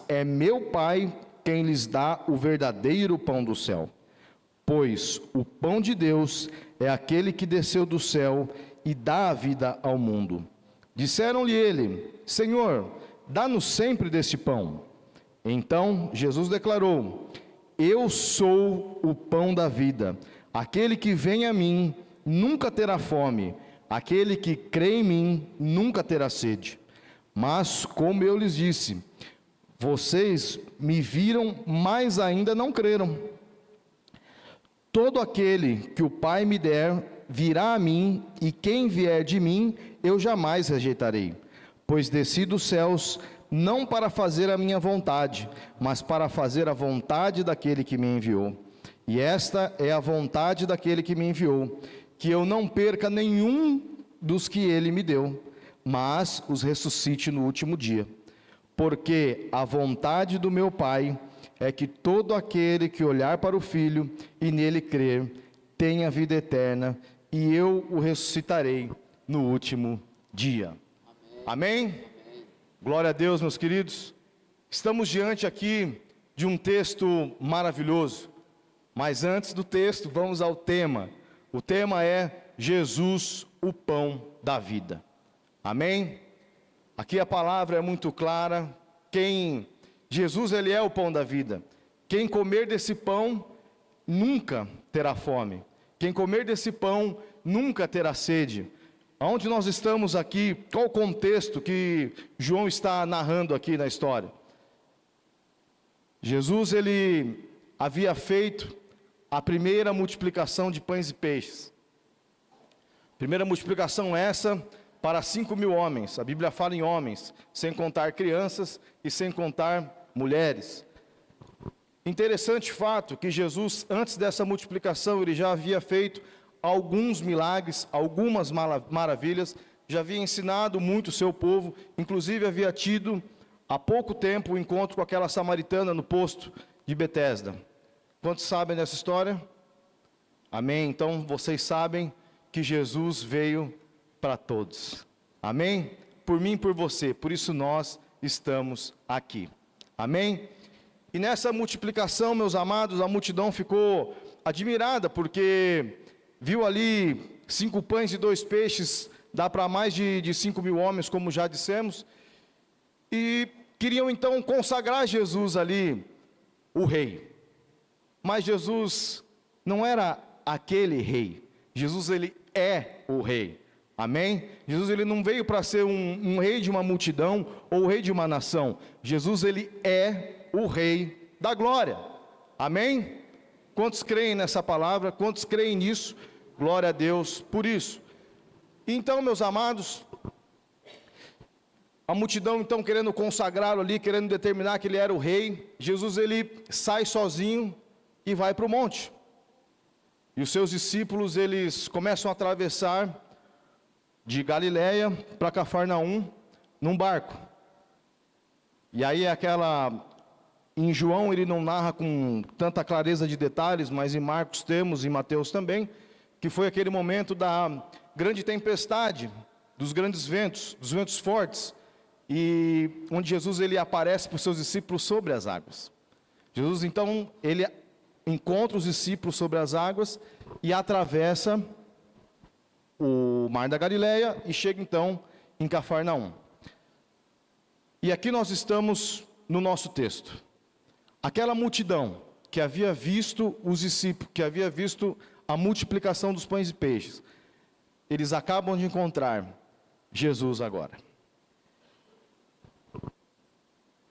é meu Pai quem lhes dá o verdadeiro pão do céu. Pois o pão de Deus é aquele que desceu do céu e dá a vida ao mundo. Disseram-lhe ele: Senhor, dá-nos sempre deste pão. Então Jesus declarou: Eu sou o pão da vida. Aquele que vem a mim nunca terá fome. Aquele que crê em mim nunca terá sede. Mas, como eu lhes disse, vocês me viram, mas ainda não creram. Todo aquele que o Pai me der virá a mim, e quem vier de mim eu jamais rejeitarei. Pois desci dos céus não para fazer a minha vontade, mas para fazer a vontade daquele que me enviou. E esta é a vontade daquele que me enviou, que eu não perca nenhum dos que ele me deu, mas os ressuscite no último dia. Porque a vontade do meu Pai é que todo aquele que olhar para o Filho e nele crer, tenha vida eterna, e eu o ressuscitarei no último dia. Amém? Amém? Glória a Deus, meus queridos. Estamos diante aqui de um texto maravilhoso. Mas antes do texto, vamos ao tema. O tema é Jesus, o pão da vida. Amém? Aqui a palavra é muito clara. Jesus, ele é o pão da vida. Quem comer desse pão nunca terá fome. Quem comer desse pão nunca terá sede. Aonde nós estamos aqui, qual o contexto que João está narrando aqui na história? Jesus, ele havia feito a primeira multiplicação de pães e peixes. Primeira multiplicação essa para 5.000 homens. A Bíblia fala em homens, sem contar crianças e sem contar mulheres. Interessante fato que Jesus, antes dessa multiplicação, ele já havia feito alguns milagres, algumas maravilhas, já havia ensinado muito o seu povo, inclusive havia tido há pouco tempo o encontro com aquela samaritana no poço de Betesda. Quantos sabem dessa história? Amém? Então vocês sabem que Jesus veio para todos. Amém? Por mim e por você, por isso nós estamos aqui. Amém? E nessa multiplicação, meus amados, a multidão ficou admirada, porque viu ali 5 pães e 2 peixes, dá para mais de 5.000 homens, como já dissemos, e queriam então consagrar Jesus ali, o rei. Mas Jesus não era aquele rei, Jesus ele é o rei, amém? Jesus ele não veio para ser um rei de uma multidão, ou o rei de uma nação, Jesus ele é o rei da glória, amém? Quantos creem nessa palavra? Quantos creem nisso? Glória a Deus por isso. Então, meus amados, a multidão então querendo consagrá-lo ali, querendo determinar que ele era o rei, Jesus ele sai sozinho e vai para o monte. E os seus discípulos, eles começam a atravessar de Galiléia para Cafarnaum num barco. E aí em João ele não narra com tanta clareza de detalhes, mas em Marcos temos, em Mateus também, que foi aquele momento da grande tempestade, dos grandes ventos, dos ventos fortes, e onde Jesus ele aparece para os seus discípulos sobre as águas. Jesus então, ele encontra os discípulos sobre as águas e atravessa o mar da Galileia e chega então em Cafarnaum. E aqui nós estamos no nosso texto. Aquela multidão que havia visto os discípulos, que havia visto a multiplicação dos pães e peixes, eles acabam de encontrar Jesus agora.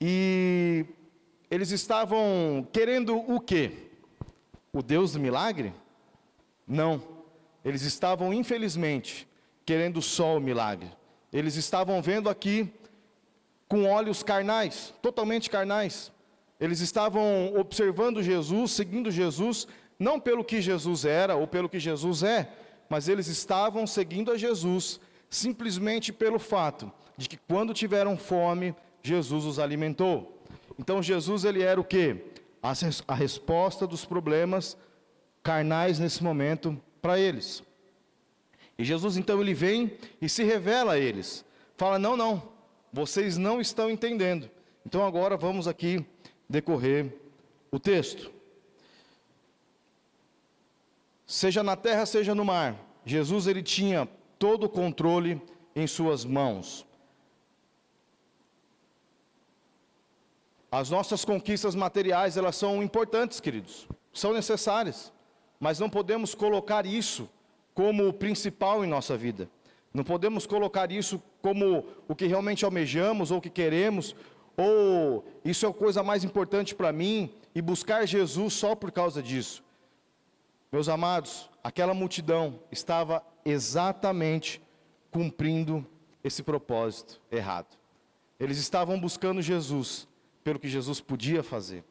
E eles estavam querendo o quê? O Deus do milagre? Não. Eles estavam, infelizmente, querendo só o milagre. Eles estavam vendo aqui com olhos carnais, totalmente carnais. Eles estavam observando Jesus, seguindo Jesus, não pelo que Jesus era ou pelo que Jesus é, mas eles estavam seguindo a Jesus simplesmente pelo fato de que quando tiveram fome, Jesus os alimentou. Então Jesus ele era o quê? A resposta dos problemas carnais nesse momento para eles. E Jesus então ele vem e se revela a eles. Fala, não, vocês não estão entendendo. Então agora vamos aqui decorrer o texto. Seja na terra, seja no mar, Jesus ele tinha todo o controle em suas mãos. As nossas conquistas materiais, elas são importantes, queridos, são necessárias, mas não podemos colocar isso como o principal em nossa vida. Não podemos colocar isso como o que realmente almejamos ou o que queremos, ou isso é a coisa mais importante para mim, e buscar Jesus só por causa disso. Meus amados, aquela multidão estava exatamente cumprindo esse propósito errado. Eles estavam buscando Jesus pelo que Jesus podia fazer,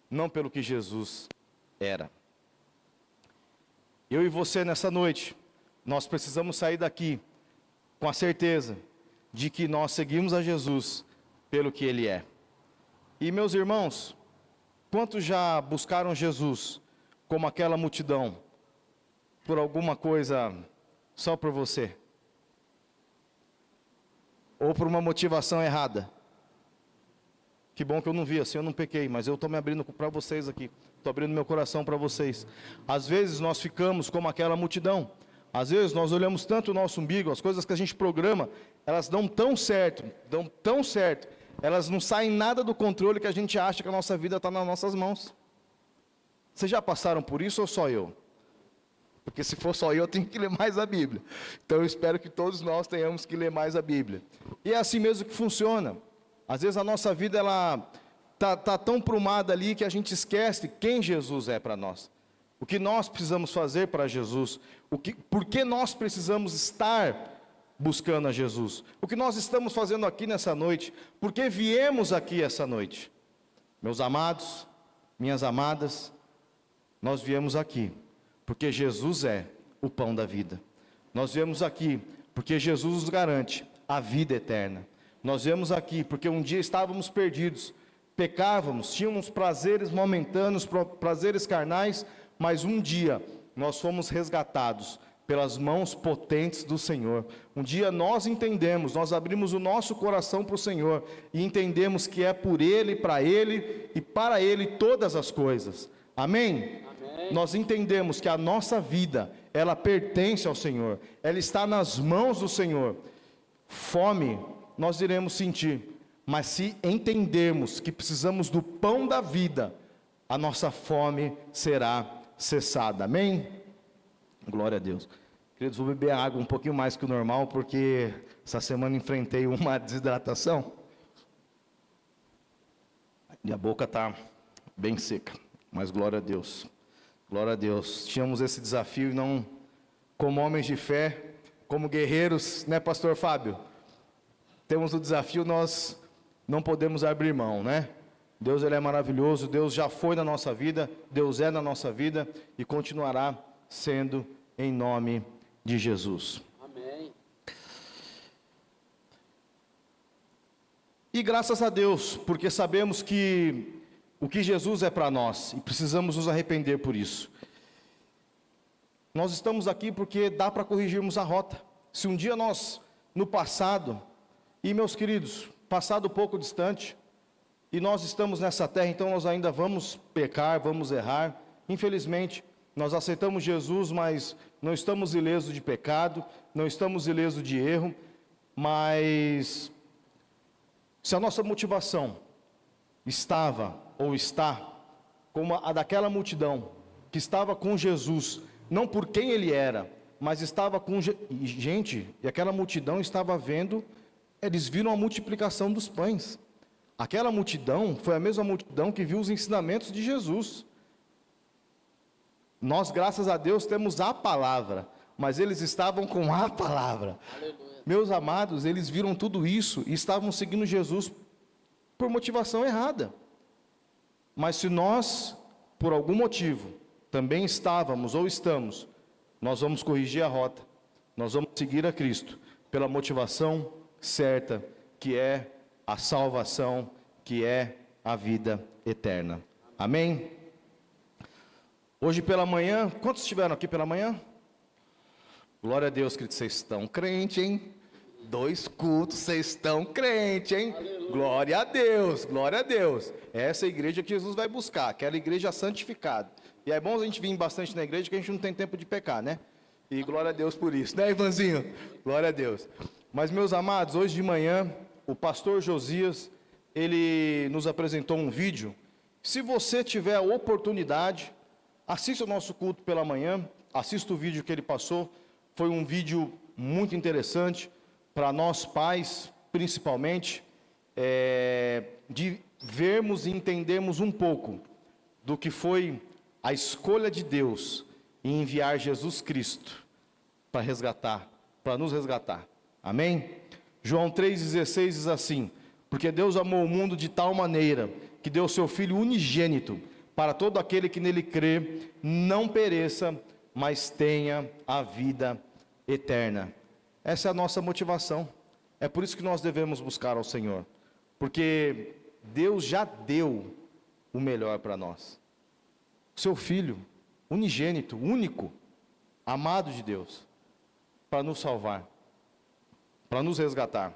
não pelo que Jesus era. Eu e você nessa noite, nós precisamos sair daqui com a certeza de que nós seguimos a Jesus pelo que Ele é. E meus irmãos, quantos já buscaram Jesus como aquela multidão, por alguma coisa só por você? Ou por uma motivação errada? Que bom que eu não vi, assim eu não pequei, mas eu estou me abrindo para vocês aqui, estou abrindo meu coração para vocês. Às vezes nós ficamos como aquela multidão, às vezes nós olhamos tanto o nosso umbigo, as coisas que a gente programa, elas dão tão certo, elas não saem nada do controle que a gente acha que a nossa vida está nas nossas mãos. Vocês já passaram por isso ou só eu? Porque se for só eu tenho que ler mais a Bíblia. Então eu espero que todos nós tenhamos que ler mais a Bíblia. E é assim mesmo que funciona. Às vezes a nossa vida ela tá tão prumada ali que a gente esquece quem Jesus é para nós. O que nós precisamos fazer para Jesus. Por que nós precisamos estar buscando a Jesus. O que nós estamos fazendo aqui nessa noite. Por que viemos aqui essa noite. Meus amados, minhas amadas, nós viemos aqui porque Jesus é o pão da vida. Nós viemos aqui porque Jesus nos garante a vida eterna. Nós viemos aqui porque um dia estávamos perdidos, pecávamos, tínhamos prazeres momentâneos, prazeres carnais, mas um dia nós fomos resgatados pelas mãos potentes do Senhor. Um dia nós entendemos, nós abrimos o nosso coração para o Senhor e entendemos que é por Ele, para Ele e para Ele todas as coisas. Amém? Amém. Nós entendemos que a nossa vida, ela pertence ao Senhor, ela está nas mãos do Senhor. Fome nós iremos sentir, mas se entendermos que precisamos do pão da vida, a nossa fome será cessada. Amém? Glória a Deus. Queridos, vou beber água um pouquinho mais que o normal, porque essa semana enfrentei uma desidratação. E a boca está bem seca, mas glória a Deus. Glória a Deus. Tínhamos esse desafio e não, como homens de fé, como guerreiros, né, pastor Fábio? Temos o desafio, nós não podemos abrir mão, né? Deus ele é maravilhoso, Deus já foi na nossa vida, Deus é na nossa vida e continuará sendo em nome de Jesus. Amém. E graças a Deus, porque sabemos que o que Jesus é para nós e precisamos nos arrepender por isso. Nós estamos aqui porque dá para corrigirmos a rota. Se um dia nós, no passado, e meus queridos, passado pouco distante, e nós estamos nessa terra, então nós ainda vamos pecar, vamos errar. Infelizmente, nós aceitamos Jesus, mas não estamos ilesos de pecado, não estamos ilesos de erro, mas se a nossa motivação estava ou está como a daquela multidão que estava com Jesus, não por quem ele era, mas estava com gente, e aquela multidão estava vendo, eles viram a multiplicação dos pães. Aquela multidão foi a mesma multidão que viu os ensinamentos de Jesus. Nós, graças a Deus, temos a palavra, mas eles estavam com a palavra. Aleluia. Meus amados, eles viram tudo isso e estavam seguindo Jesus por motivação errada. Mas se nós, por algum motivo, também estávamos ou estamos, nós vamos corrigir a rota, nós vamos seguir a Cristo pela motivação certa, que é a salvação, que é a vida eterna. Amém? Hoje pela manhã, quantos estiveram aqui pela manhã? Glória a Deus, queridos, vocês estão crentes, hein? 2 cultos, vocês estão crentes, hein? Aleluia. Glória a Deus, glória a Deus. Essa é a igreja que Jesus vai buscar, aquela igreja santificada. E é bom a gente vir bastante na igreja, que a gente não tem tempo de pecar, né? E glória a Deus por isso, né, Ivanzinho? Glória a Deus. Mas, meus amados, hoje de manhã, o pastor Josias, ele nos apresentou um vídeo. Se você tiver a oportunidade, assista o nosso culto pela manhã, assista o vídeo que ele passou. Foi um vídeo muito interessante, para nós pais, principalmente, de vermos e entendermos um pouco do que foi a escolha de Deus em enviar Jesus Cristo para resgatar, para nos resgatar. Amém? João 3,16 diz assim: porque Deus amou o mundo de tal maneira que deu seu Filho unigênito, para todo aquele que nele crê, não pereça, mas tenha a vida eterna. Essa é a nossa motivação. É por isso que nós devemos buscar ao Senhor, porque Deus já deu o melhor para nós. Seu Filho unigênito, único, amado de Deus, para nos salvar, para nos resgatar.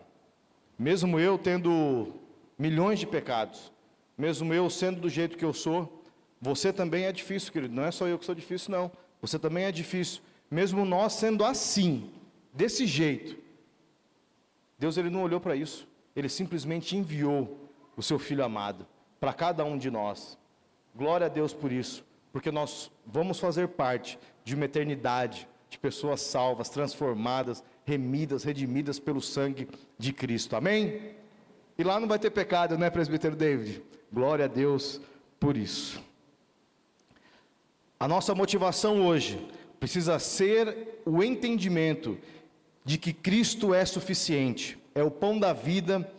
Mesmo eu tendo milhões de pecados, mesmo eu sendo do jeito que eu sou, você também é difícil, querido. Não é só eu que sou difícil, não. Você também é difícil. Mesmo nós sendo assim, desse jeito, Deus, ele não olhou para isso. Ele simplesmente enviou o seu Filho amado para cada um de nós. Glória a Deus por isso, porque nós vamos fazer parte de uma eternidade de pessoas salvas, transformadas, remidas, redimidas pelo sangue de Cristo. Amém? E lá não vai ter pecado, né, presbítero David? Glória a Deus por isso. A nossa motivação hoje precisa ser o entendimento de que Cristo é suficiente, é o pão da vida.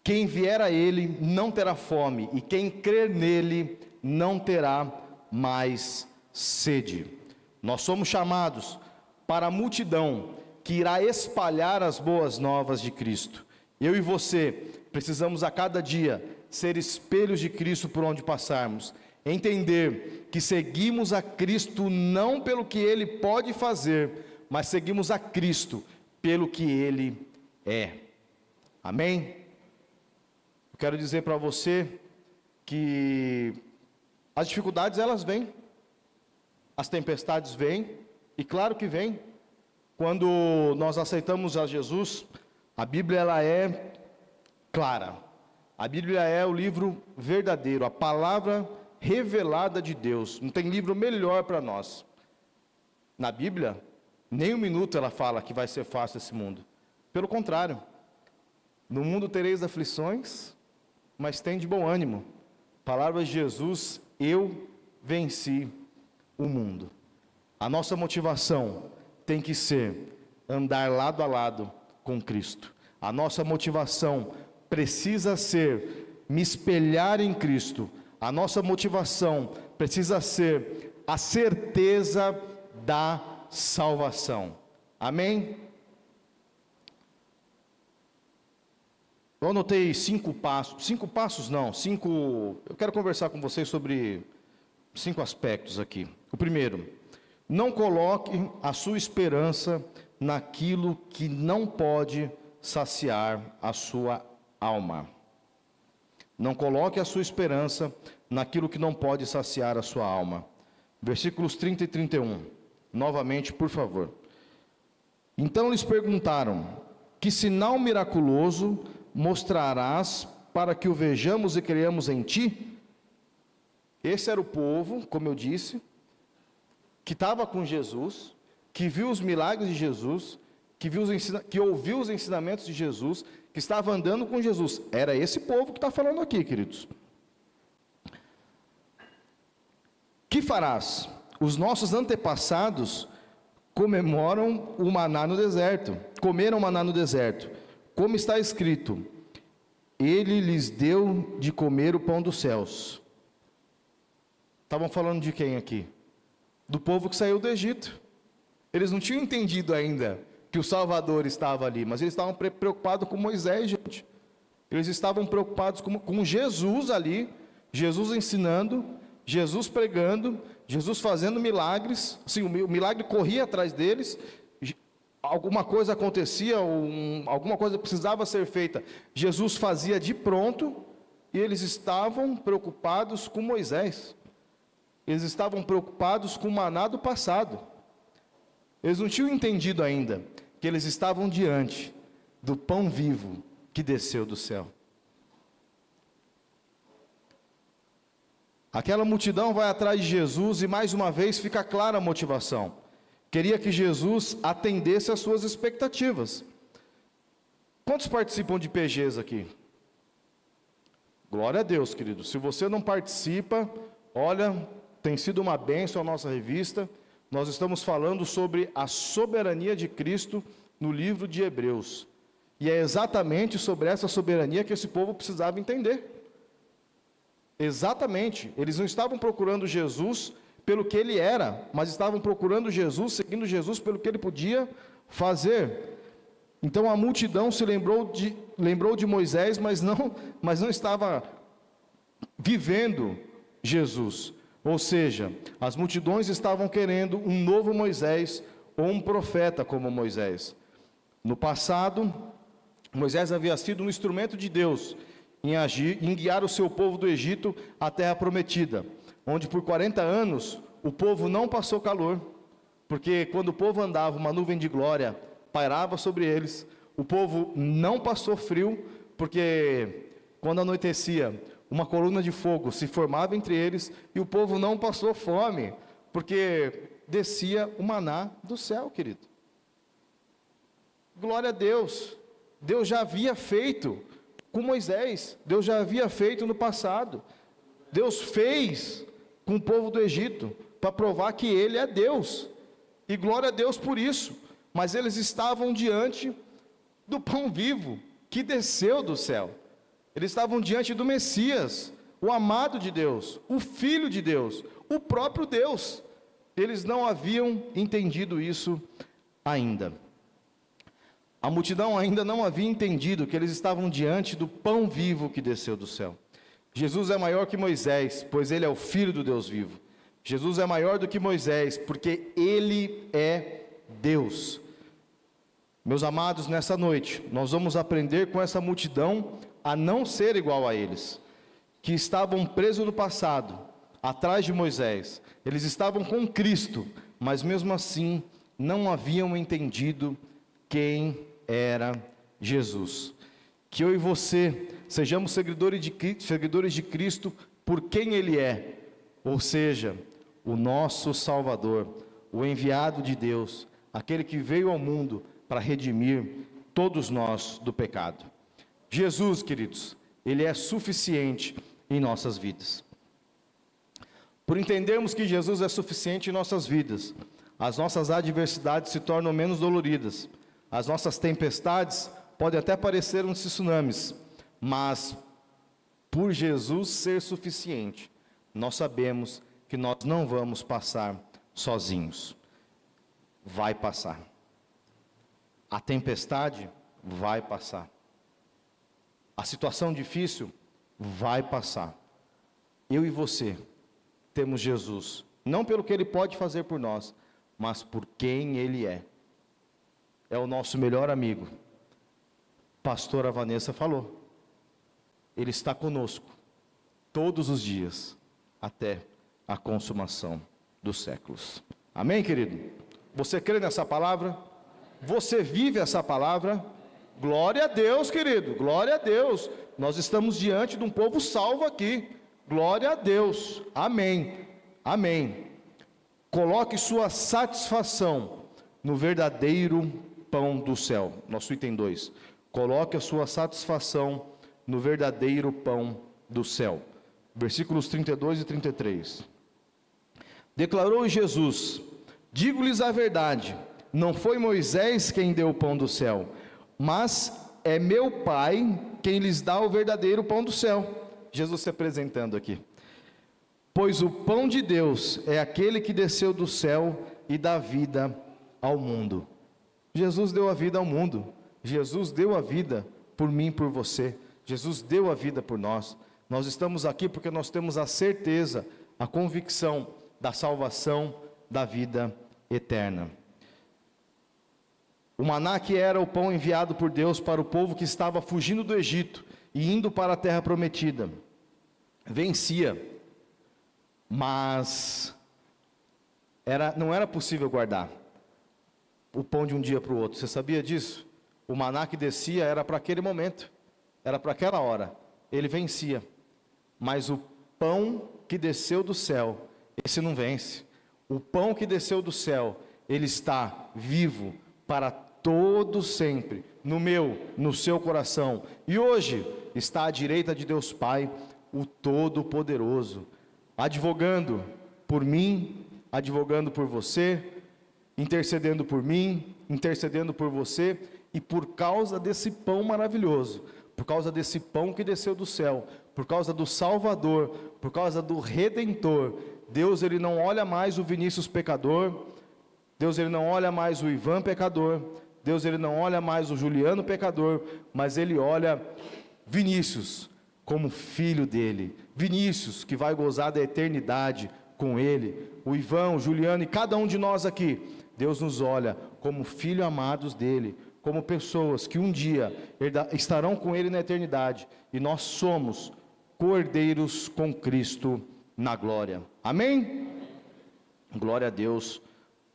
Quem vier a Ele não terá fome, e quem crer nele não terá mais sede. Nós somos chamados para a multidão que irá espalhar as boas novas de Cristo. Eu e você precisamos a cada dia ser espelhos de Cristo por onde passarmos, entender que seguimos a Cristo não pelo que Ele pode fazer, mas seguimos a Cristo pelo que Ele é. Amém? Eu quero dizer para você que as dificuldades, elas vêm, as tempestades vêm, e claro que vêm. Quando nós aceitamos a Jesus, a Bíblia, ela é clara. A Bíblia é o livro verdadeiro, a palavra revelada de Deus. Não tem livro melhor para nós. Na Bíblia, nem um minuto ela fala que vai ser fácil esse mundo. Pelo contrário, no mundo tereis aflições, mas tem de bom ânimo. Palavras de Jesus: eu venci o mundo. A nossa motivação tem que ser andar lado a lado com Cristo. A nossa motivação precisa ser me espelhar em Cristo. A nossa motivação precisa ser a certeza da salvação. Amém? Eu anotei 5 passos. 5 passos não, 5... Eu quero conversar com vocês sobre 5 aspectos aqui. O primeiro: não coloque a sua esperança naquilo que não pode saciar a sua alma. Não coloque a sua esperança naquilo que não pode saciar a sua alma. Versículos 30 e 31. Novamente, por favor. Então lhes perguntaram: que sinal miraculoso mostrarás para que o vejamos e creiamos em ti? Esse era o povo, como eu disse, que estava com Jesus, que viu os milagres de Jesus, que ouviu os ensinamentos de Jesus, que estava andando com Jesus. Era esse povo que está falando aqui, queridos. Que farás? Os nossos antepassados comemoram o maná no deserto, comeram maná no deserto. Como está escrito: Ele lhes deu de comer o pão dos céus. Estavam falando de quem aqui? Do povo que saiu do Egito. Eles não tinham entendido ainda que o Salvador estava ali, mas eles estavam preocupados com Moisés, gente. Eles estavam preocupados com Jesus ali, Jesus ensinando, Jesus pregando, Jesus fazendo milagres. Assim, o milagre corria atrás deles. alguma coisa acontecia, alguma coisa precisava ser feita, Jesus fazia de pronto, e eles estavam preocupados com Moisés. Eles estavam preocupados com o maná do passado. Eles não tinham entendido ainda que eles estavam diante do pão vivo que desceu do céu. Aquela multidão vai atrás de Jesus e mais uma vez fica clara a motivação. Queria que Jesus atendesse às suas expectativas. Quantos participam de PGs aqui? Glória a Deus, querido. Se você não participa, olha, tem sido uma bênção a nossa revista. Nós estamos falando sobre a soberania de Cristo no livro de Hebreus. E é exatamente sobre essa soberania que esse povo precisava entender. Exatamente. Eles não estavam procurando Jesus pelo que ele era, mas estavam procurando Jesus, seguindo Jesus pelo que ele podia fazer. Então a multidão se lembrou de Moisés, mas não estava vivendo Jesus. Ou seja, as multidões estavam querendo um novo Moisés ou um profeta como Moisés. No passado, Moisés havia sido um instrumento de Deus em guiar o seu povo do Egito à terra prometida, onde por 40 anos o povo não passou calor, porque quando o povo andava, uma nuvem de glória pairava sobre eles. O povo não passou frio, porque quando anoitecia, uma coluna de fogo se formava entre eles, e o povo não passou fome, porque descia o maná do céu, querido. Glória a Deus. Deus já havia feito com Moisés, Deus já havia feito no passado. Deus fez com o povo do Egito, para provar que Ele é Deus, e glória a Deus por isso. Mas eles estavam diante do pão vivo, que desceu do céu. Eles estavam diante do Messias, o amado de Deus, o Filho de Deus, o próprio Deus. Eles não haviam entendido isso ainda. A multidão ainda não havia entendido que eles estavam diante do pão vivo que desceu do céu. Jesus é maior que Moisés, pois ele é o Filho do Deus vivo. Jesus é maior do que Moisés, porque ele é Deus. Meus amados, nessa noite, nós vamos aprender com essa multidão a não ser igual a eles, que estavam presos no passado, atrás de Moisés. Eles estavam com Cristo, mas mesmo assim não haviam entendido quem era Jesus. Que eu e você sejamos seguidores de Cristo por quem Ele é, ou seja, o nosso Salvador, o enviado de Deus, aquele que veio ao mundo para redimir todos nós do pecado. Jesus, queridos, Ele é suficiente em nossas vidas. Por entendermos que Jesus é suficiente em nossas vidas, as nossas adversidades se tornam menos doloridas, as nossas tempestades podem até parecer uns tsunamis, mas por Jesus ser suficiente, nós sabemos que nós não vamos passar sozinhos. Vai passar. A tempestade vai passar. A situação difícil vai passar. Eu e você temos Jesus, não pelo que Ele pode fazer por nós, mas por quem Ele é. É o nosso melhor amigo. Pastora Vanessa falou. Ele está conosco todos os dias, até a consumação dos séculos. Amém, querido? Você crê nessa palavra? Você vive essa palavra? Glória a Deus, querido, glória a Deus. Nós estamos diante de um povo salvo aqui. Glória a Deus. Amém. Amém. Coloque sua satisfação no verdadeiro pão do céu. Nosso item 2. Coloque a sua satisfação no verdadeiro pão do céu. Versículos 32 e 33. Declarou Jesus: digo-lhes a verdade, não foi Moisés quem deu o pão do céu, mas é meu Pai quem lhes dá o verdadeiro pão do céu. Jesus se apresentando aqui. Pois o pão de Deus é aquele que desceu do céu e dá vida ao mundo. Jesus deu a vida ao mundo. Jesus deu a vida por mim e por você. Jesus deu a vida por nós. Nós estamos aqui porque nós temos a certeza, a convicção da salvação, da vida eterna. O maná que era o pão enviado por Deus para o povo que estava fugindo do Egito e indo para a terra prometida. Vencia, mas não era possível guardar o pão de um dia para o outro. Você sabia disso? O maná que descia era para aquele momento, era para aquela hora. Ele vencia, mas o pão que desceu do céu, esse não vence. O pão que desceu do céu, ele está vivo para todo sempre, no meu, no seu coração, e hoje está à direita de Deus Pai, o Todo-Poderoso, advogando por mim, advogando por você, intercedendo por mim, intercedendo por você, e por causa desse pão maravilhoso, por causa desse pão que desceu do céu, por causa do Salvador, por causa do Redentor, Deus ele não olha mais o Vinícius pecador, Deus ele não olha mais o Ivan pecador, Deus ele não olha mais o Juliano pecador, mas ele olha Vinícius como filho dele, Vinícius que vai gozar da eternidade com ele, o Ivan, o Juliano e cada um de nós aqui, Deus nos olha como filhos amados dele, como pessoas que um dia estarão com ele na eternidade, e nós somos cordeiros com Cristo na glória, amém? Glória a Deus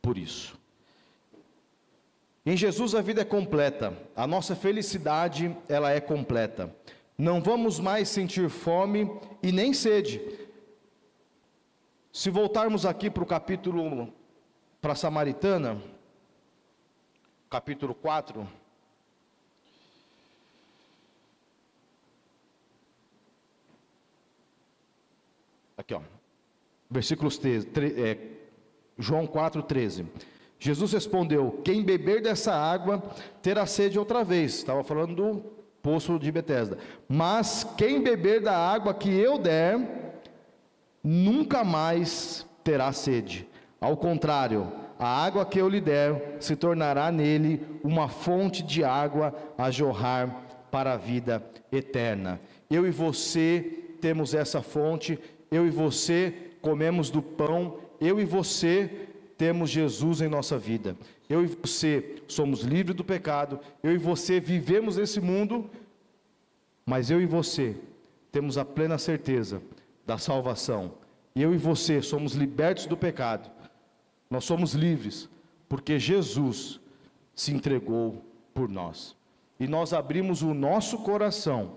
por isso. Em Jesus a vida é completa, a nossa felicidade ela é completa, não vamos mais sentir fome e nem sede. Se voltarmos aqui para o capítulo, para a Samaritana, capítulo 4, aqui ó, versículos 13, João 4,13, Jesus respondeu, quem beber dessa água, terá sede outra vez, estava falando do poço de Betesda, mas quem beber da água que eu der, nunca mais terá sede, ao contrário, a água que eu lhe der, se tornará nele uma fonte de água a jorrar para a vida eterna. Eu e você temos essa fonte, eu e você comemos do pão, eu e você temos Jesus em nossa vida, eu e você somos livres do pecado, eu e você vivemos nesse mundo, mas eu e você temos a plena certeza da salvação, eu e você somos libertos do pecado, nós somos livres, porque Jesus se entregou por nós, e nós abrimos o nosso coração,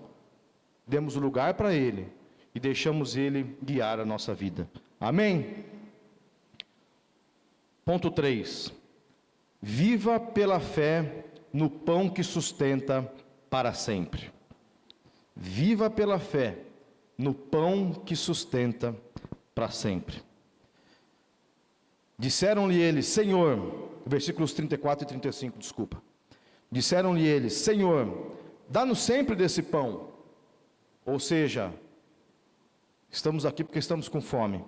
demos lugar para Ele, e deixamos Ele guiar a nossa vida, amém? Ponto 3, viva pela fé no pão que sustenta para sempre. Viva pela fé no pão que sustenta para sempre. Disseram-lhe eles, Senhor, versículos 34 e 35, desculpa. Disseram-lhe eles, Senhor, dá-nos sempre desse pão. Ou seja, estamos aqui porque estamos com fome.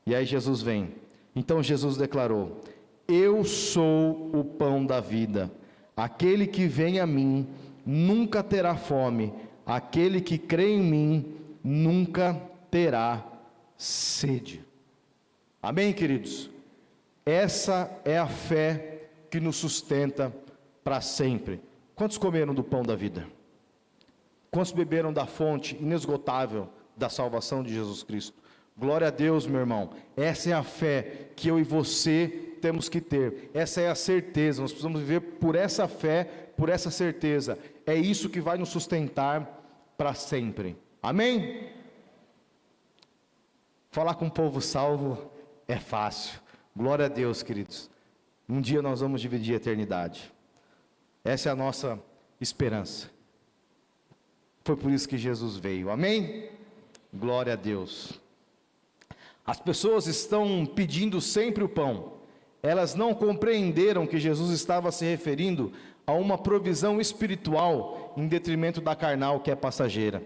E aí Jesus vem. Então Jesus declarou, eu sou o pão da vida, aquele que vem a mim nunca terá fome, aquele que crê em mim nunca terá sede. Amém, queridos? Essa é a fé que nos sustenta para sempre. Quantos comeram do pão da vida? Quantos beberam da fonte inesgotável da salvação de Jesus Cristo? Glória a Deus, meu irmão, essa é a fé que eu e você temos que ter, essa é a certeza, nós precisamos viver por essa fé, por essa certeza, é isso que vai nos sustentar para sempre, amém? Falar com o povo salvo é fácil, glória a Deus, queridos, um dia nós vamos dividir a eternidade, essa é a nossa esperança, foi por isso que Jesus veio, amém? Glória a Deus. As pessoas estão pedindo sempre o pão, elas não compreenderam que Jesus estava se referindo a uma provisão espiritual em detrimento da carnal que é passageira.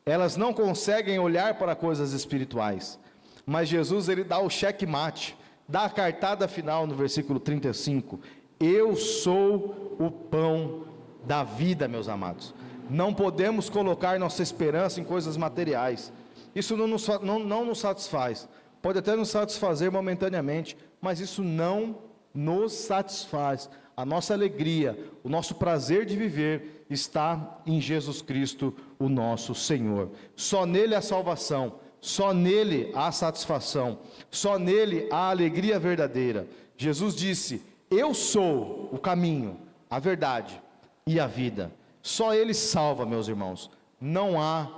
Elas não conseguem olhar para coisas espirituais, mas Jesus ele dá o checkmate, dá a cartada final no versículo 35, eu sou o pão da vida, meus amados. Não podemos colocar nossa esperança em coisas materiais, isso não nos satisfaz, pode até nos satisfazer momentaneamente, mas isso não nos satisfaz. A nossa alegria, o nosso prazer de viver está em Jesus Cristo, o nosso Senhor. Só nele há salvação, só nele há satisfação, só nele há alegria verdadeira. Jesus disse: eu sou o caminho, a verdade e a vida. Só ele salva, meus irmãos. Não há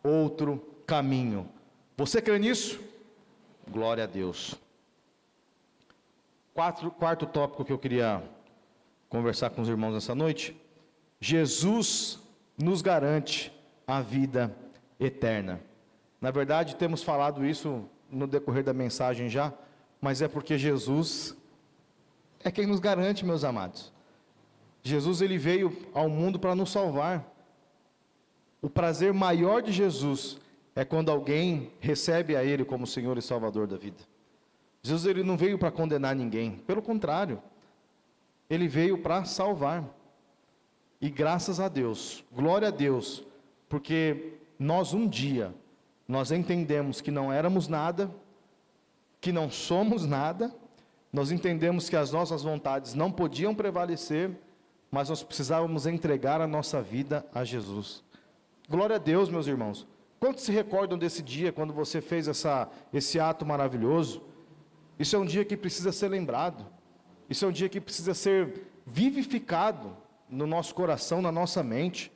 outro caminho. Você crê nisso? Glória a Deus. Quarto tópico que eu queria conversar com os irmãos essa noite. Jesus nos garante a vida eterna. Na verdade, temos falado isso no decorrer da mensagem já, mas é porque Jesus é quem nos garante, meus amados. Jesus, ele veio ao mundo para nos salvar. O prazer maior de Jesus é quando alguém recebe a ele como Senhor e Salvador da vida. Jesus, ele não veio para condenar ninguém, pelo contrário, ele veio para salvar. E graças a Deus, glória a Deus, porque nós um dia, nós entendemos que não éramos nada, que não somos nada, nós entendemos que as nossas vontades não podiam prevalecer, mas nós precisávamos entregar a nossa vida a Jesus. Glória a Deus, meus irmãos. Quantos se recordam desse dia, quando você fez esse ato maravilhoso? Isso é um dia que precisa ser lembrado. Isso é um dia que precisa ser vivificado no nosso coração, na nossa mente.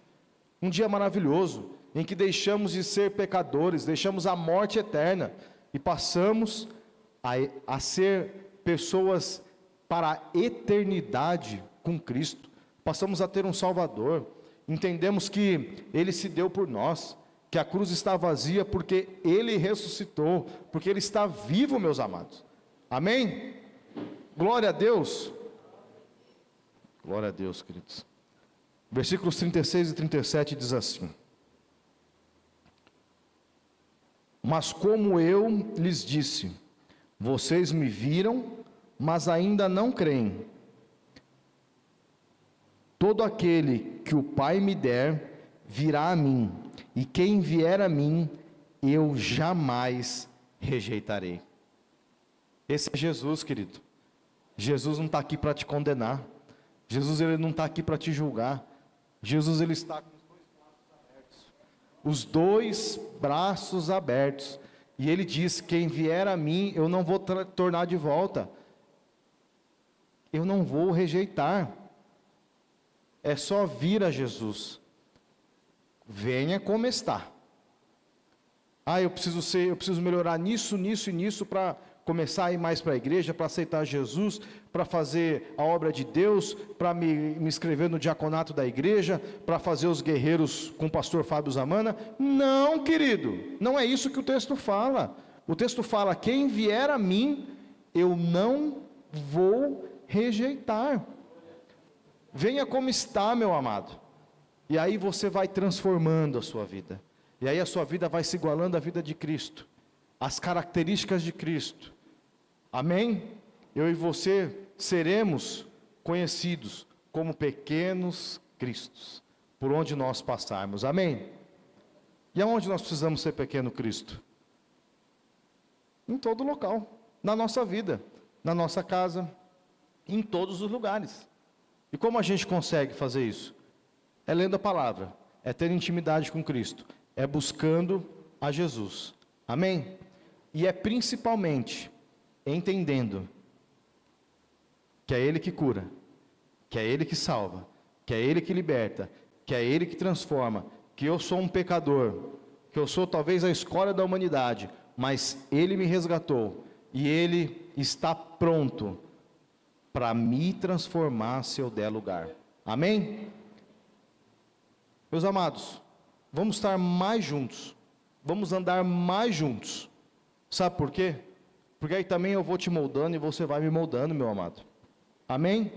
Um dia maravilhoso, em que deixamos de ser pecadores, deixamos a morte eterna e passamos a ser pessoas para a eternidade com Cristo. Passamos a ter um Salvador. Entendemos que Ele se deu por nós, que a cruz está vazia porque Ele ressuscitou, porque Ele está vivo, meus amados. Amém? Glória a Deus. Glória a Deus, queridos. Versículos 36 e 37 diz assim: mas como eu lhes disse, vocês me viram, mas ainda não creem. Todo aquele que o Pai me der, virá a mim, e quem vier a mim, eu jamais rejeitarei. Esse é Jesus, querido. Jesus não está aqui para te condenar. Jesus, ele não está aqui para te julgar. Jesus, ele está com os dois braços abertos. E ele diz: quem vier a mim, eu não vou tornar de volta. Eu não vou rejeitar. É só vir a Jesus. Venha como está. Eu preciso melhorar nisso e nisso para começar a ir mais para a igreja, para aceitar Jesus, para fazer a obra de Deus, para me inscrever no diaconato da igreja, para fazer os guerreiros com o pastor Fábio Zamana. Não, querido, não é isso que o texto fala. O texto fala: quem vier a mim, eu não vou rejeitar. Venha como está, meu amado. E aí você vai transformando a sua vida. E aí a sua vida vai se igualando à vida de Cristo, as características de Cristo. Amém? Eu e você seremos conhecidos como pequenos Cristos, por onde nós passarmos. Amém? E aonde nós precisamos ser pequeno Cristo? Em todo local, na nossa vida, na nossa casa, em todos os lugares. E como a gente consegue fazer isso? É lendo a palavra, é ter intimidade com Cristo, é buscando a Jesus. Amém? E é principalmente entendendo que é Ele que cura, que é Ele que salva, que é Ele que liberta, que é Ele que transforma, que eu sou um pecador, que eu sou talvez a escória da humanidade, mas Ele me resgatou e Ele está pronto para me transformar se eu der lugar. Amém? Meus amados, vamos estar mais juntos, vamos andar mais juntos. Sabe por quê? Porque aí também eu vou te moldando e você vai me moldando, meu amado. Amém?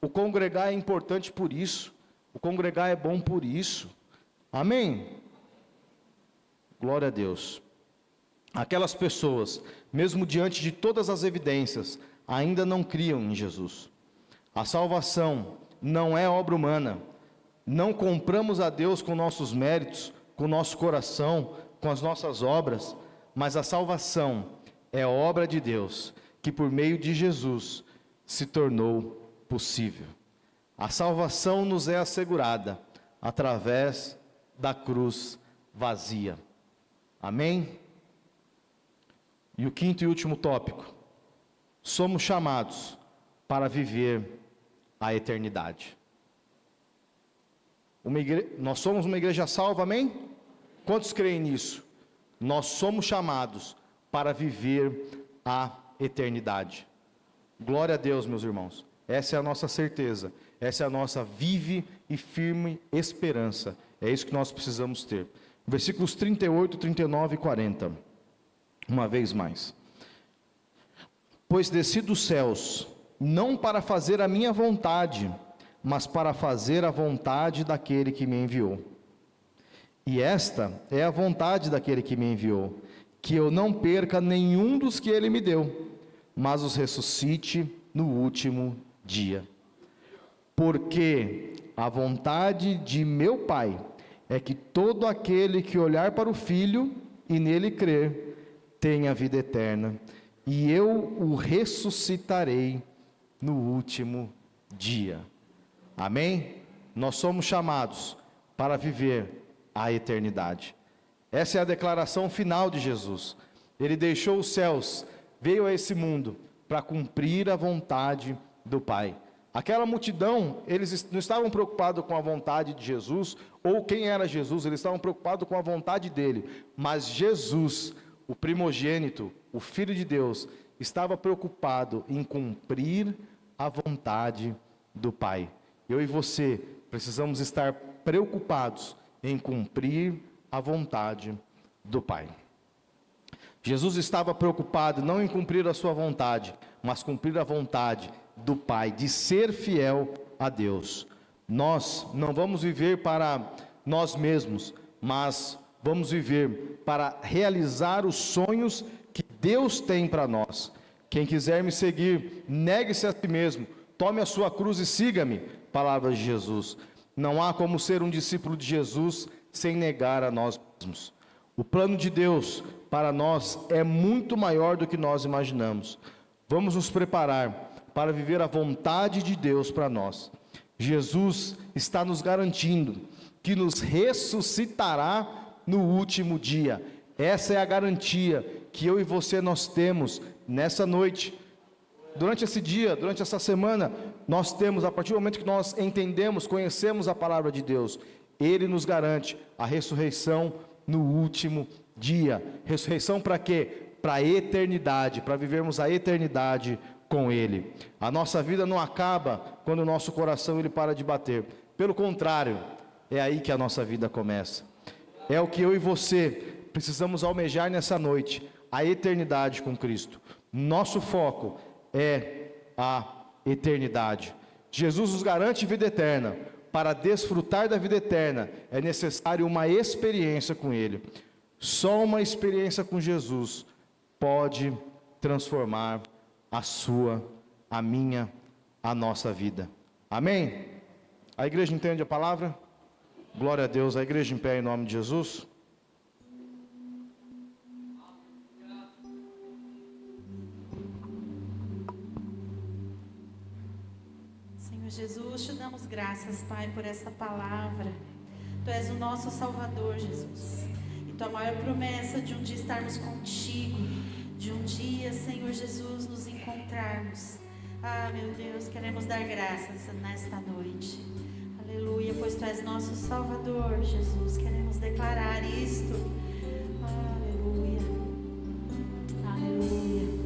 O congregar é importante por isso. O congregar é bom por isso. Amém? Glória a Deus. Aquelas pessoas, mesmo diante de todas as evidências, ainda não criam em Jesus. A salvação não é obra humana. Não compramos a Deus com nossos méritos, com nosso coração, com as nossas obras, mas a salvação é obra de Deus, que por meio de Jesus se tornou possível. A salvação nos é assegurada através da cruz vazia. Amém? E o quinto e último tópico: somos chamados para viver a eternidade. Nós somos uma igreja salva, amém? Quantos creem nisso? Nós somos chamados para viver a eternidade. Glória a Deus, meus irmãos. Essa é a nossa certeza. Essa é a nossa vive e firme esperança. É isso que nós precisamos ter. Versículos 38, 39 e 40. Uma vez mais. Pois desci dos céus, não para fazer a minha vontade, mas para fazer a vontade daquele que me enviou. E esta é a vontade daquele que me enviou, que eu não perca nenhum dos que ele me deu, mas os ressuscite no último dia. Porque a vontade de meu Pai é que todo aquele que olhar para o Filho e nele crer, tenha vida eterna, e eu o ressuscitarei no último dia. Amém? Nós somos chamados para viver a eternidade. Essa é a declaração final de Jesus. Ele deixou os céus, veio a esse mundo para cumprir a vontade do Pai. Aquela multidão, eles não estavam preocupados com a vontade de Jesus, ou quem era Jesus, eles estavam preocupados com a vontade dele. Mas Jesus, o primogênito, o Filho de Deus, estava preocupado em cumprir a vontade do Pai. Eu e você precisamos estar preocupados em cumprir a vontade do Pai. Jesus estava preocupado não em cumprir a sua vontade, mas cumprir a vontade do Pai, de ser fiel a Deus. Nós não vamos viver para nós mesmos, mas vamos viver para realizar os sonhos que Deus tem para nós. Quem quiser me seguir, negue-se a si mesmo, tome a sua cruz e siga-me. Palavras de Jesus. Não há como ser um discípulo de Jesus sem negar a nós mesmos. O plano de Deus para nós é muito maior do que nós imaginamos. Vamos nos preparar para viver a vontade de Deus para nós. Jesus está nos garantindo que nos ressuscitará no último dia. Essa é a garantia que eu e você nós temos nessa noite. Durante esse dia, durante essa semana, nós temos, a partir do momento que nós entendemos, conhecemos a palavra de Deus, Ele nos garante a ressurreição no último dia. Ressurreição para quê? Para a eternidade, para vivermos a eternidade com Ele. A nossa vida não acaba quando o nosso coração ele para de bater. Pelo contrário, é aí que a nossa vida começa. É o que eu e você precisamos almejar nessa noite, a eternidade com Cristo. Nosso foco é a eternidade. Jesus nos garante vida eterna. Para desfrutar da vida eterna, é necessário uma experiência com Ele. Só uma experiência com Jesus pode transformar a sua, a minha, a nossa vida. Amém? A igreja entende a palavra? Glória a Deus. A igreja em pé em nome de Jesus. Jesus, te damos graças, Pai, por essa palavra. Tu és o nosso Salvador, Jesus. E tua maior promessa de um dia estarmos contigo, de um dia, Senhor Jesus, nos encontrarmos. Ah, meu Deus, queremos dar graças nesta noite. Aleluia, pois tu és nosso Salvador, Jesus. Queremos declarar isto. Aleluia. Aleluia.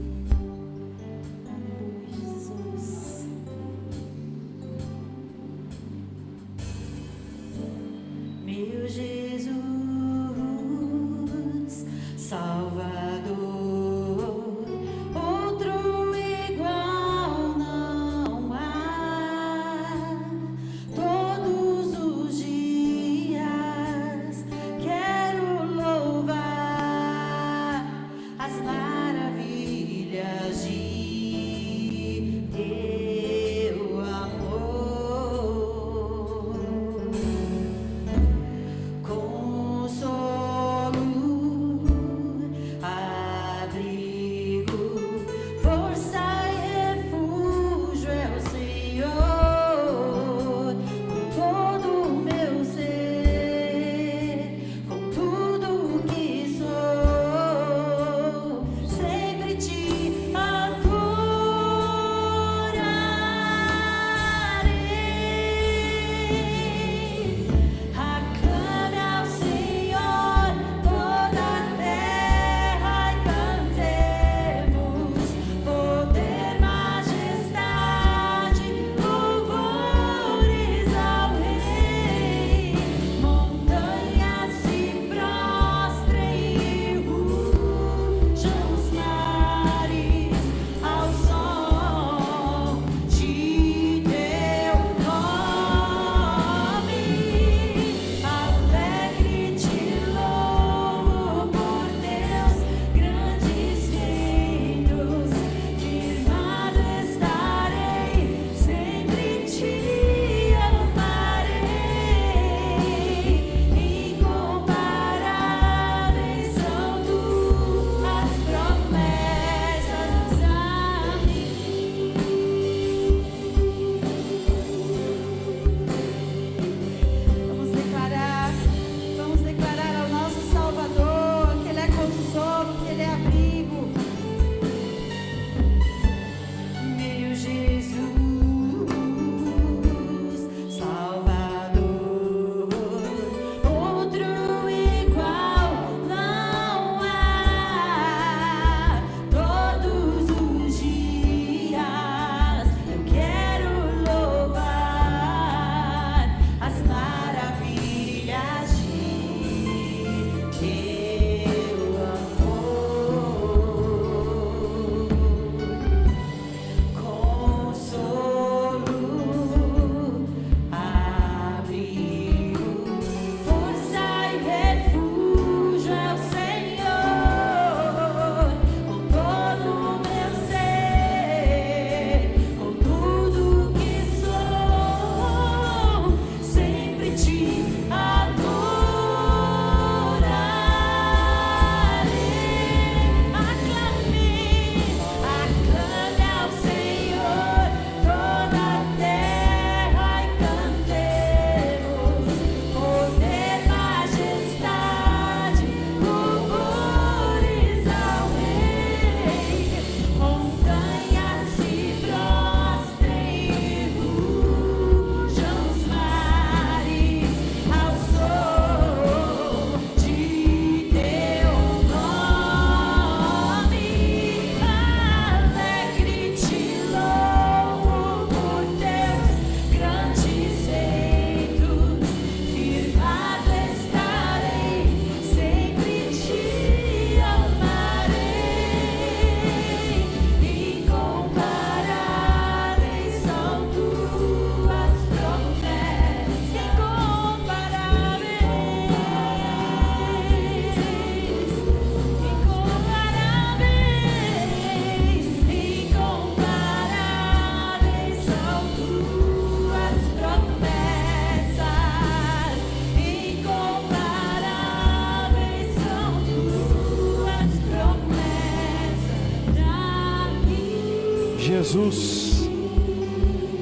Jesus,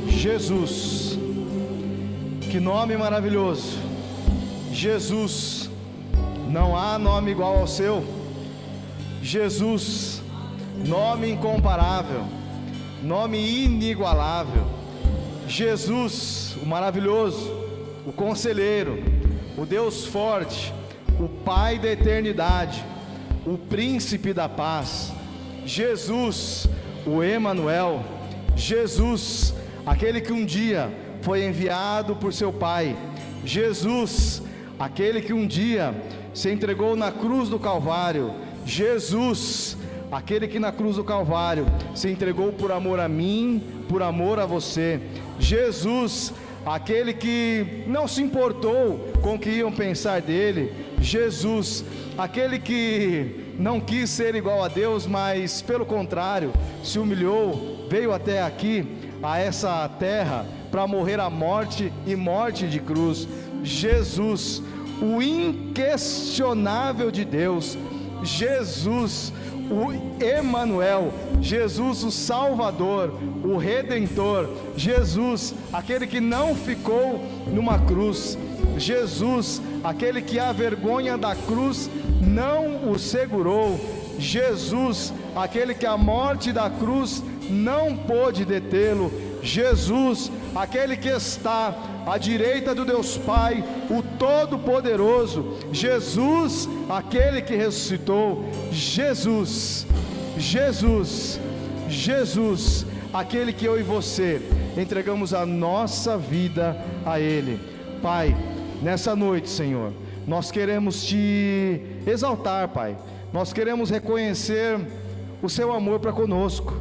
Jesus, que nome maravilhoso. Jesus, não há nome igual ao seu. Jesus, nome incomparável, nome inigualável. Jesus, o maravilhoso, o conselheiro, o Deus forte, o Pai da eternidade, o príncipe da paz. Jesus, o Emanuel. Jesus, aquele que um dia foi enviado por seu Pai. Jesus, aquele que um dia se entregou na cruz do Calvário. Jesus, aquele que na cruz do Calvário se entregou por amor a mim, por amor a você. Jesus, aquele que não se importou com o que iam pensar dele. Jesus, aquele que não quis ser igual a Deus, mas pelo contrário, se humilhou, veio até aqui, a essa terra, para morrer a morte e morte de cruz. Jesus, o inquestionável de Deus. Jesus, o Emanuel. Jesus, o Salvador, o Redentor. Jesus, aquele que não ficou numa cruz. Jesus, aquele que a vergonha da cruz não o segurou. Jesus, aquele que a morte da cruz não pôde detê-lo. Jesus, aquele que está à direita do Deus Pai, o Todo-Poderoso. Jesus, aquele que ressuscitou. Jesus, Jesus, Jesus, aquele que eu e você entregamos a nossa vida a Ele. Pai, nessa noite, Senhor, nós queremos Te exaltar, Pai. Nós queremos reconhecer o Seu amor para conosco.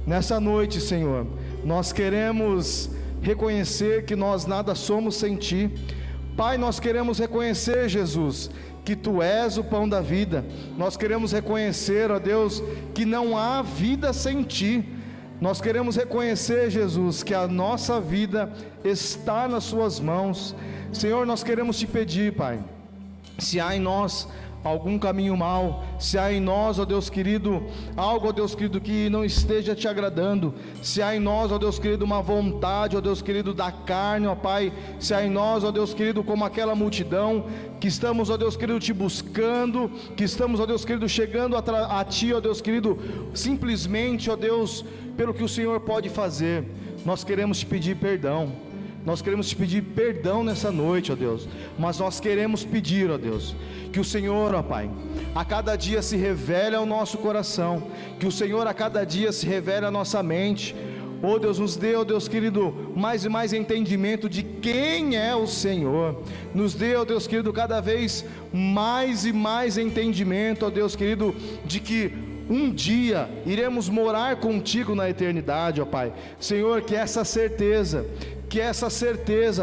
Nessa noite, Senhor, nós queremos reconhecer que nós nada somos sem Ti. Pai, nós queremos reconhecer, Jesus, que Tu és o pão da vida. Nós queremos reconhecer, ó Deus, que não há vida sem Ti. Nós queremos reconhecer, Jesus, que a nossa vida está nas Suas mãos. Senhor, nós queremos Te pedir, Pai, se há em nós algum caminho mau, se há em nós, ó Deus querido, algo, ó Deus querido, que não esteja Te agradando, se há em nós, ó Deus querido, uma vontade, ó Deus querido, da carne, ó Pai, se há em nós, ó Deus querido, como aquela multidão, que estamos, ó Deus querido, Te buscando, que estamos, ó Deus querido, chegando a Ti, ó Deus querido, simplesmente, ó Deus, pelo que o Senhor pode fazer, nós queremos Te pedir perdão. Nós queremos Te pedir perdão nessa noite, ó Deus, mas nós queremos pedir, ó Deus, que o Senhor, ó Pai, a cada dia se revele ao nosso coração, que o Senhor a cada dia se revele à nossa mente, ó Deus, nos dê, ó Deus querido, mais e mais entendimento de quem é o Senhor, nos dê, ó Deus querido, cada vez mais e mais entendimento, ó Deus querido, de que um dia iremos morar contigo na eternidade, ó Pai. Senhor, que essa certeza,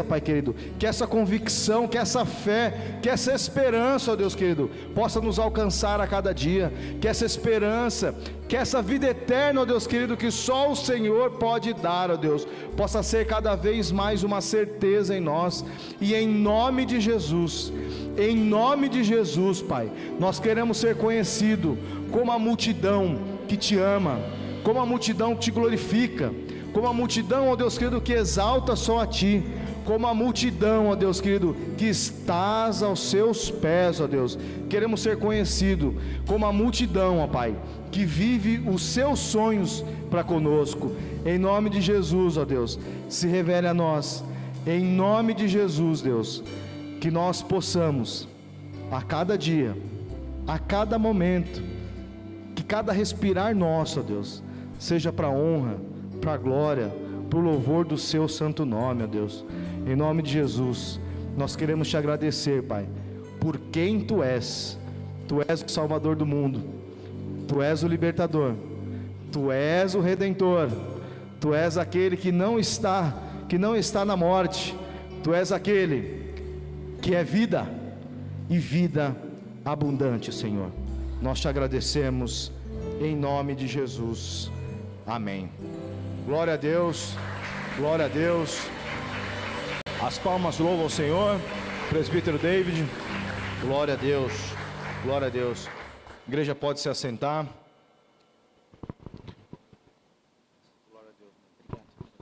Pai querido, que essa convicção, que essa fé, que essa esperança, ó Deus querido, possa nos alcançar a cada dia, que essa esperança, que essa vida eterna, ó Deus querido, que só o Senhor pode dar, ó Deus, possa ser cada vez mais uma certeza em nós, e em nome de Jesus, Pai, nós queremos ser conhecidos como a multidão que Te ama, como a multidão que Te glorifica, como a multidão, ó Deus querido, que exalta só a Ti, como a multidão, ó Deus querido, que estás aos Seus pés, ó Deus. Queremos ser conhecidos como a multidão, ó Pai, que vive os Seus sonhos para conosco. Em nome de Jesus, ó Deus, se revele a nós. Em nome de Jesus, Deus, que nós possamos, a cada dia, a cada momento, que cada respirar nosso, ó Deus, seja para a honra, para a glória, para o louvor do Seu santo nome, ó Deus. Em nome de Jesus, nós queremos Te agradecer, Pai, por quem Tu és. Tu és o Salvador do mundo, Tu és o Libertador, Tu és o Redentor, Tu és aquele que não está na morte, Tu és aquele que é vida e vida abundante, Senhor. Nós Te agradecemos em nome de Jesus. Amém. Glória a Deus, glória a Deus. As palmas louvam o Senhor. Presbítero David, glória a Deus, glória a Deus. A igreja pode se assentar.